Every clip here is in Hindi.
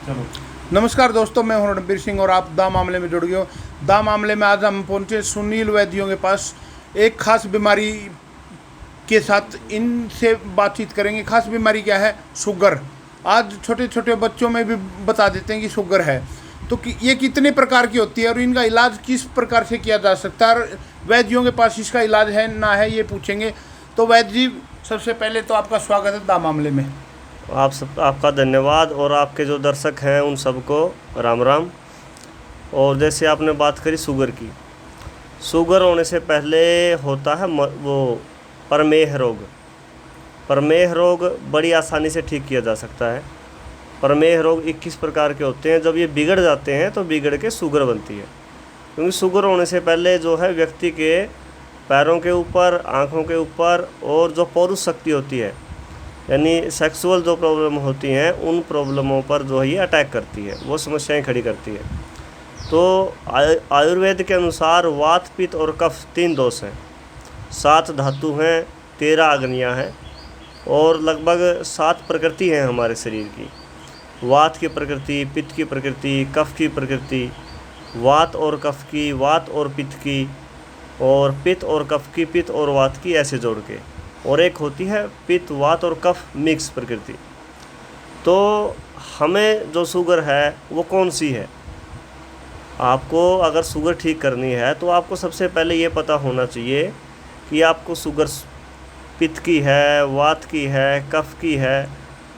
चलो। नमस्कार दोस्तों, मैं हूं रणबीर सिंह और आप दा मामले में जुड़ गए हो। दा मामले में आज हम पहुंचे सुनील वैद्यों के पास। एक खास बीमारी के साथ इनसे बातचीत करेंगे। खास बीमारी क्या है? शुगर। आज छोटे छोटे बच्चों में भी बता देते हैं कि शुगर है। तो ये कितने प्रकार की होती है और इनका इलाज किस प्रकार से किया जा सकता है, और वैद्यों के पास इसका इलाज है ना है, ये पूछेंगे। तो वैद्य जी, सबसे पहले तो आपका स्वागत है दा मामले में। आपका धन्यवाद और आपके जो दर्शक हैं उन सबको राम राम। और जैसे आपने बात करी शुगर की, शुगर होने से पहले होता है वो प्रमेह रोग। प्रमेह रोग बड़ी आसानी से ठीक किया जा सकता है। प्रमेह रोग 21 प्रकार के होते हैं। जब ये बिगड़ जाते हैं तो बिगड़ के शुगर बनती है। क्योंकि शुगर होने से पहले जो है व्यक्ति के पैरों के ऊपर, आँखों के ऊपर और जो पौरुष शक्ति होती है, यानी सेक्सुअल जो प्रॉब्लम होती हैं, उन प्रॉब्लमों पर जो है ये अटैक करती है, वो समस्याएं खड़ी करती है। तो आयुर्वेद के अनुसार वात, पित्त और कफ 3 दोष हैं, 7 धातु हैं, 13 अग्नियाँ हैं और लगभग 7 प्रकृति हैं हमारे शरीर की। वात की प्रकृति, पित्त की प्रकृति, कफ की प्रकृति, वात और कफ की, वात और पित्त की, और पित्त और कफ की, पित्त और वात की, ऐसे जोड़ के। और एक होती है पित्त, वात और कफ मिक्स प्रकृति। तो हमें जो शुगर है वो कौन सी है? आपको अगर शुगर ठीक करनी है तो आपको सबसे पहले ये पता होना चाहिए कि आपको शुगर पित्त की है, वात की है, कफ की है,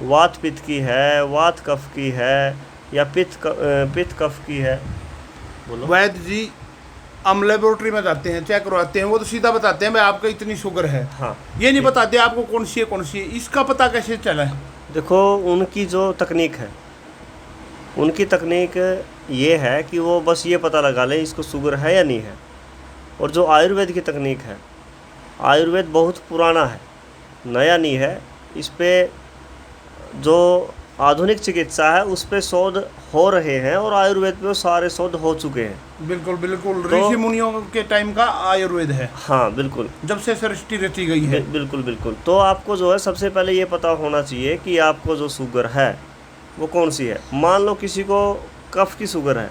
वात पित्त की है, वात कफ की है, या पित्त कफ की है। बोलो। वैद्य जी, हम लेबोरेटरी में जाते हैं, चेक करवाते हैं, वो तो सीधा बताते हैं भाई आपका इतनी शुगर है। हाँ, ये नहीं बताते आपको कौन सी है कौन सी है। इसका पता कैसे चला है? देखो, उनकी जो तकनीक है, उनकी तकनीक ये है कि वो बस ये पता लगा लें इसको शुगर है या नहीं है। और जो आयुर्वेद की तकनीक है, आयुर्वेद बहुत पुराना है, नया नहीं है। इस पे जो आधुनिक चिकित्सा है उस पे शोध हो रहे हैं और आयुर्वेद पे सारे शोध हो चुके हैं। बिल्कुल बिल्कुल, तो ऋषि मुनियों के टाइम का आयुर्वेद है। हाँ बिल्कुल, जब से सृष्टि रची गई है। बिल्कुल बिल्कुल। तो आपको जो है सबसे पहले ये पता होना चाहिए कि आपको जो शुगर है वो कौन सी है। मान लो किसी को कफ की शुगर है,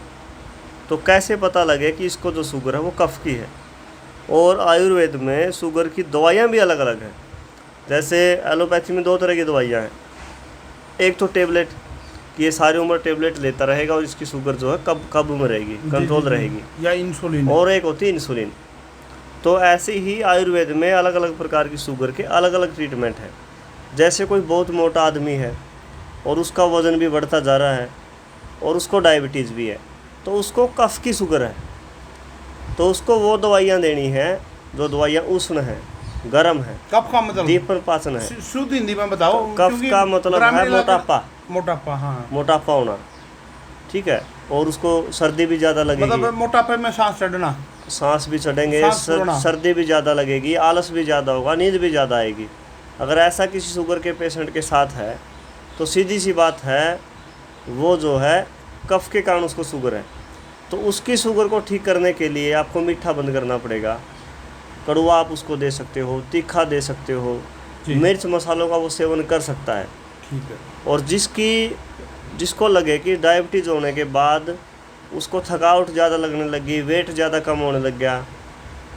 तो कैसे पता लगे कि इसको जो शुगर है वो कफ की है? और आयुर्वेद में शुगर की दवाइयाँ भी अलग अलग हैं। जैसे एलोपैथी में 2 तरह की दवाइयाँ हैं। एक तो टेबलेट, कि ये सारी उम्र टेबलेट लेता रहेगा और इसकी शुगर जो है कब में रहेगी, कंट्रोल रहेगी, या इंसुलिन। और एक होती है इंसुलिन। तो ऐसे ही आयुर्वेद में अलग अलग प्रकार की शुगर के अलग अलग ट्रीटमेंट हैं। जैसे कोई बहुत मोटा आदमी है और उसका वज़न भी बढ़ता जा रहा है और उसको डायबिटीज़ भी है, तो उसको कफ की शुगर है, तो उसको वो दवाइयाँ देनी है जो दवाइयाँ उष्ण हैं, गर्म है, कफ का मतलब दीपन पाचन है। शुद्ध हिंदी में बताओ। कफ का मतलब है मोटापा, मोटापा, हाँ, मोटापा होना, ठीक है। और उसको सर्दी भी ज़्यादा लगेगी, मतलब मोटापे में सांस चढ़ना, सांस भी चढ़ेंगे, सर्दी भी ज़्यादा लगेगी, आलस भी ज़्यादा होगा, नींद भी ज़्यादा आएगी। अगर ऐसा किसी शुगर के पेशेंट के साथ है तो सीधी सी बात है वो जो है कफ के कारण उसको शुगर है। तो उसकी शुगर को ठीक करने के लिए आपको मीठा बंद करना पड़ेगा। कड़वा आप उसको दे सकते हो, तीखा दे सकते हो, मिर्च मसालों का वो सेवन कर सकता है। ठीक है। और जिसको लगे कि डायबिटीज़ होने के बाद उसको थकावट ज़्यादा लगने लगी, वेट ज़्यादा कम होने लग गया,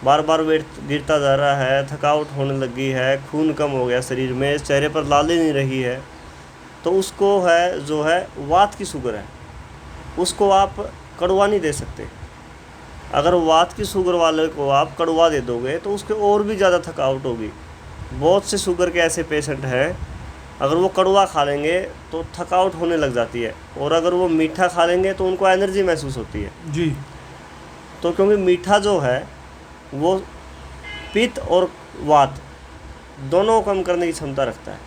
बार बार वेट गिरता जा रहा है, थकावट होने लगी है, खून कम हो गया शरीर में, चेहरे पर लाली नहीं रही है, तो उसको है जो है वात की शुगर है, उसको आप कड़वा नहीं दे सकते। अगर वात की शुगर वाले को आप कड़वा दे दोगे तो उसके और भी ज़्यादा थकावट होगी। बहुत से शुगर के ऐसे पेशेंट हैं, अगर वो कड़वा खा लेंगे तो थकावट होने लग जाती है, और अगर वो मीठा खा लेंगे तो उनको एनर्जी महसूस होती है जी। तो क्योंकि मीठा जो है वो पित्त और वात दोनों को कम करने की क्षमता रखता है,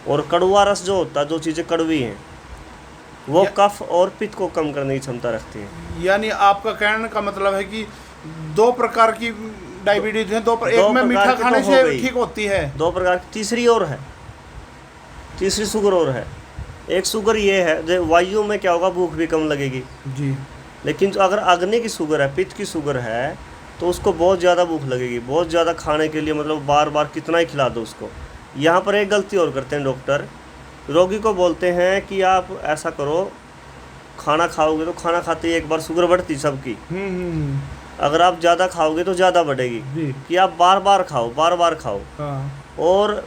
और कड़वा रस जो होता है, जो चीज़ें कड़वी हैं, वो कफ और पित्त को कम करने की क्षमता रखती है। यानी आपका कहने का मतलब है कि 2 प्रकार की डायबिटीज है, एक में मीठा खाने से ठीक होती है, 2 प्रकार की। तीसरी शुगर और है। एक शुगर ये है जो वायु में क्या होगा, भूख भी कम लगेगी जी। लेकिन जो अगर अग्नि की शुगर है, पित्त की शुगर है, तो उसको बहुत ज़्यादा भूख लगेगी, बहुत ज़्यादा खाने के लिए, मतलब बार बार कितना ही खिला दो उसको। यहाँ पर एक गलती और करते हैं डॉक्टर, रोगी को बोलते हैं कि आप ऐसा करो खाना खाओगे तो खाना खाते ही एक बार शुगर बढ़ती सबकी। हम्म। अगर आप ज़्यादा खाओगे तो ज़्यादा बढ़ेगी। जी। कि आप बार बार खाओ, बार बार खाओ। हाँ। और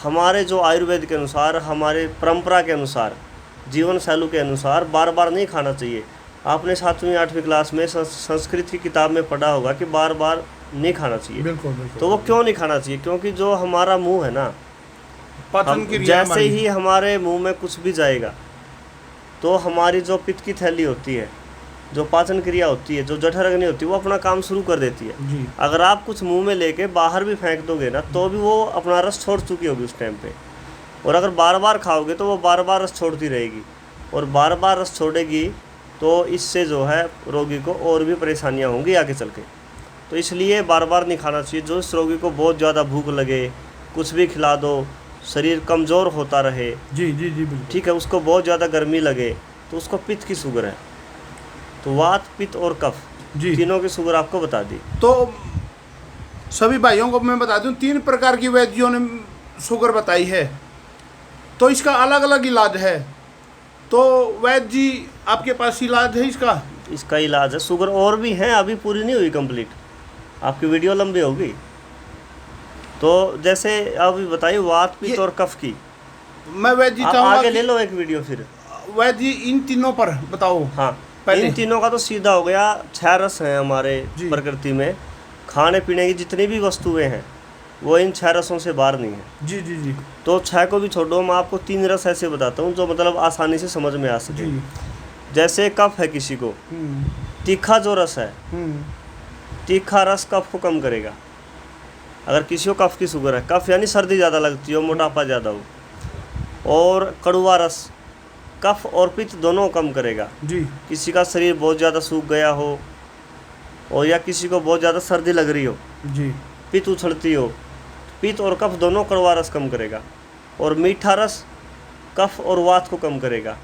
हमारे जो आयुर्वेद के अनुसार, हमारे परंपरा के अनुसार, जीवन शैली के अनुसार बार बार नहीं खाना चाहिए। आपने 7वीं 8वीं क्लास में संस्कृत की किताब में पढ़ा होगा कि बार बार नहीं खाना चाहिए। बिल्कुल बिल्कुल। तो वो क्यों नहीं खाना चाहिए? क्योंकि जो हमारा मुंह है ना, पाचन क्रिया जैसे ही हमारे मुंह में कुछ भी जाएगा तो हमारी जो पित्त की थैली होती है, जो पाचन क्रिया होती है, जो जठराग्नि होती है, वो अपना काम शुरू कर देती है। जी। अगर आप कुछ मुंह में लेके बाहर भी फेंक दोगे ना तो भी वो अपना रस छोड़ चुकी होगी उस टाइम पे। और अगर बार बार खाओगे तो वो बार बार रस छोड़ती रहेगी, और बार बार रस छोड़ेगी तो इससे जो है रोगी को और भी परेशानियां होंगी आगे चल के। तो इसलिए बार बार नहीं खाना चाहिए। जो इस रोगी को बहुत ज़्यादा भूख लगे, कुछ भी खिला दो, शरीर कमज़ोर होता रहे, जी जी जी बिल्कुल। ठीक है, उसको बहुत ज़्यादा गर्मी लगे, तो उसको पित्त की शुगर है। तो वात, पित्त और कफ, जी। तीनों की शुगर आपको बता दी। तो सभी भाइयों को मैं बता दूं, 3 प्रकार की वैद्यों ने शुगर बताई है, तो इसका अलग अलग इलाज है। तो वैद्य जी आपके पास इलाज है इसका? इसका इलाज है, शुगर और भी हैं, अभी पूरी नहीं हुई कंप्लीट, आपकी वीडियो लंबी होगी। तो जैसे अभी बताइए वात, पित्त और कफ की, मैं वैद्य जी आप चाहूंगा आगे ले कि लो एक वीडियो फिर। वैद्य जी इन तीनों पर बताओ। हाँ, पहले इन तीनों का तो सीधा हो गया। 6 रस हैं हमारे जी। प्रकृति में, खाने पीने की जितनी भी वस्तुएं हैं वो इन 6 रसों से बाहर नहीं है। जी जी जी तो 6 को भी छोड़ो, मैं आपको 3 रस ऐसे बताता हूँ जो मतलब आसानी से समझ में आ सके। जी। जैसे कफ है किसी को, तीखा जो रस है, तीखा रस कफ को कम करेगा। अगर किसी को कफ की शुगर है, कफ यानी सर्दी ज़्यादा लगती हो, मोटापा ज़्यादा हो, और कड़वा रस कफ और पित्त दोनों कम करेगा। जी। किसी का शरीर बहुत ज़्यादा सूख गया हो, और या किसी को बहुत ज़्यादा सर्दी लग रही हो, जी। पित्त उछलती हो, पित्त और कफ दोनों कड़वा रस कम करेगा। और मीठा रस कफ और वात को कम करेगा।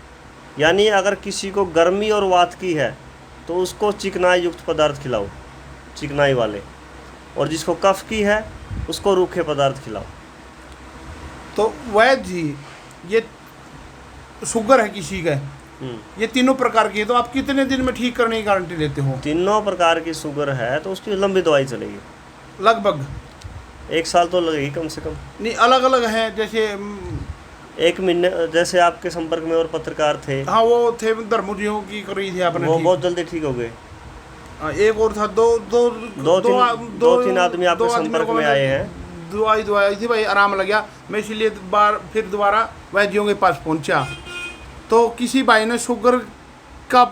यानी अगर किसी को गर्मी और वात की है तो उसको चिकनाई युक्त पदार्थ खिलाओ, चिकनाई वाले, और जिसको कफ की है उसको रूखे पदार्थ खिलाओ। तो वैद्य जी ये शुगर है किसी का, ये तीनों प्रकार की है, तो आप कितने दिन में ठीक करने की गारंटी लेते हो? तीनों प्रकार की शुगर है तो उसकी लंबी दवाई चलेगी, लगभग 1 साल तो लगेगी कम से कम। नहीं, अलग अलग हैं, जैसे 1 महीने, जैसे आपके संपर्क में और पत्रकार थे, हाँ वो थे धर्मजियों की करी थी आपने, वो ठीक। बहुत जल्दी ठीक हो गए। एक और था, दो तीन आदमी आपके संपर्क में आए हैं। दवाई थी भाई, आराम लग गया। मैं इसीलिए फिर दोबारा वैद्यों के पास पहुंचा। तो किसी भाई ने शुगर का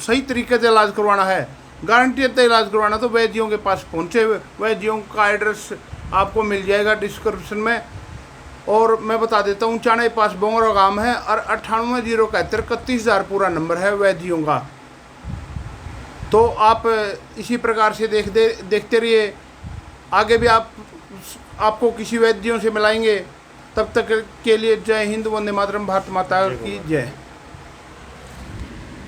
सही तरीके से इलाज करवाना है, गारंटी से इलाज करवाना, तो वैद्यों के पास पहुंचे। वैद्यों का एड्रेस आपको मिल जाएगा डिस्क्रिप्शन में, और मैं बता देता हूँ, चाणे पास बोंगरा गांव है, और 9807 31,000 पूरा नंबर है वैद्यों का। तो आप इसी प्रकार से देखते रहिए, आगे भी आपको किसी वैद्यों से मिलाएंगे। तब तक के लिए जय हिंद, वंदे मातरम, भारत माता की जय।